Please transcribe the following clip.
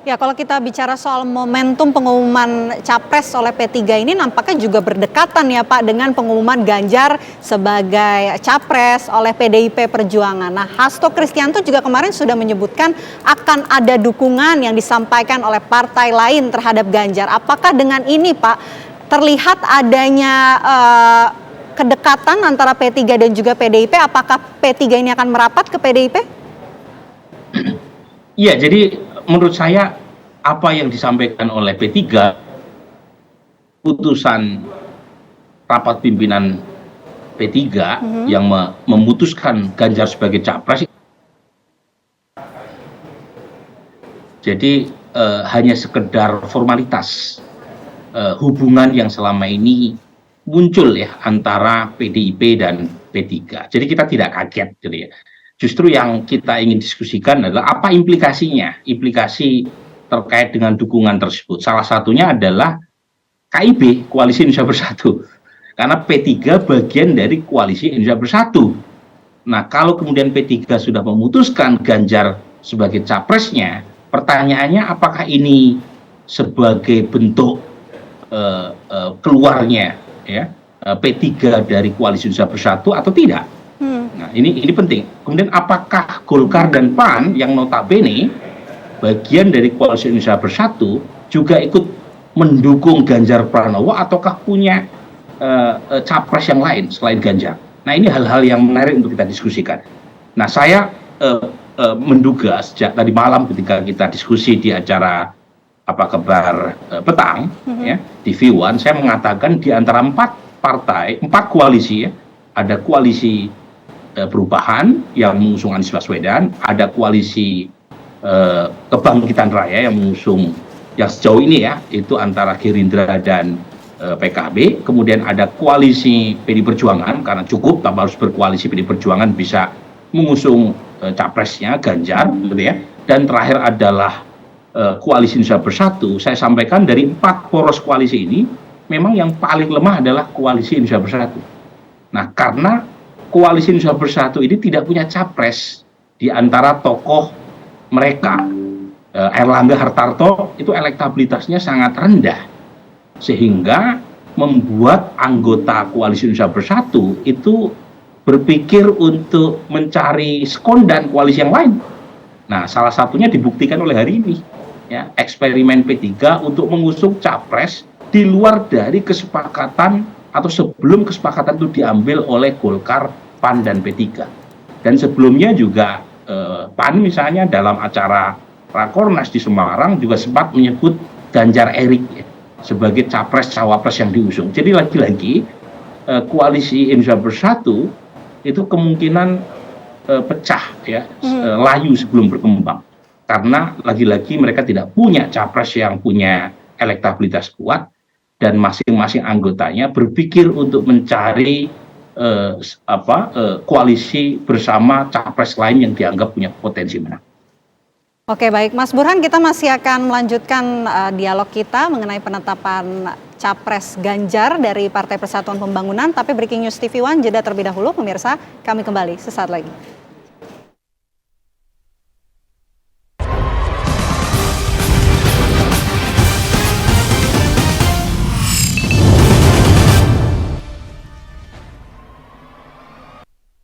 Ya, kalau kita bicara soal momentum pengumuman capres oleh P3 ini nampaknya juga berdekatan ya Pak dengan pengumuman Ganjar sebagai capres oleh PDIP Perjuangan. Nah, Hasto Kristianto juga kemarin sudah menyebutkan akan ada dukungan yang disampaikan oleh partai lain terhadap Ganjar. Apakah dengan ini Pak terlihat adanya kedekatan antara P3 dan juga PDIP? Apakah P3 ini akan merapat ke PDIP? Iya, jadi menurut saya apa yang disampaikan oleh P3, putusan rapat pimpinan P3 yang memutuskan Ganjar sebagai capres, jadi hanya sekedar formalitas hubungan yang selama ini muncul ya antara PDIP dan P3. Jadi kita tidak kaget gitu ya. Justru yang kita ingin diskusikan adalah apa implikasinya, implikasi terkait dengan dukungan tersebut. Salah satunya adalah KIB, Koalisi Indonesia Bersatu. Karena P3 bagian dari Koalisi Indonesia Bersatu. Nah, kalau kemudian P3 sudah memutuskan Ganjar sebagai capresnya, pertanyaannya apakah ini sebagai bentuk keluarnya ya P3 dari Koalisi Indonesia Bersatu atau tidak? Nah, ini penting. Kemudian apakah Golkar dan PAN yang notabene bagian dari Koalisi Indonesia Bersatu juga ikut mendukung Ganjar Pranowo ataukah punya capres yang lain selain Ganjar? Nah, ini hal-hal yang menarik untuk kita diskusikan. Nah, saya menduga sejak tadi malam ketika kita diskusi di acara Apa Kabar Petang ya, TV One, saya mengatakan di antara 4 partai, 4 koalisi ya, ada koalisi Perubahan yang mengusung Anies Baswedan, ada koalisi Kebangkitan Raya yang mengusung yang sejauh ini ya itu antara Gerindra dan PKB, kemudian ada koalisi PD Perjuangan karena cukup tanpa harus berkoalisi PD Perjuangan bisa mengusung capresnya Ganjar gitu ya, dan terakhir adalah Koalisi Indonesia Bersatu. Saya sampaikan dari 4 poros koalisi ini memang yang paling lemah adalah Koalisi Indonesia Bersatu. Nah, karena Koalisi Indonesia Bersatu ini tidak punya capres di antara tokoh mereka. Erlangga Hartarto itu elektabilitasnya sangat rendah, sehingga membuat anggota Koalisi Indonesia Bersatu itu berpikir untuk mencari sekondan koalisi yang lain. Nah, salah satunya dibuktikan oleh hari ini, ya, eksperimen P3 untuk mengusung capres di luar dari kesepakatan atau sebelum kesepakatan itu diambil oleh Golkar, PAN, dan P3. Dan sebelumnya juga PAN misalnya dalam acara Rakornas di Semarang juga sempat menyebut Ganjar Erik ya, sebagai capres-cawapres yang diusung. Jadi lagi-lagi Koalisi Indonesia Bersatu itu kemungkinan pecah ya, layu sebelum berkembang. Karena lagi-lagi mereka tidak punya capres yang punya elektabilitas kuat dan masing-masing anggotanya berpikir untuk mencari koalisi bersama capres lain yang dianggap punya potensi menang. Oke, baik Mas Burhan, kita masih akan melanjutkan dialog kita mengenai penetapan capres Ganjar dari Partai Persatuan Pembangunan, tapi Breaking News TV One jeda terlebih dahulu pemirsa, kami kembali sesaat lagi.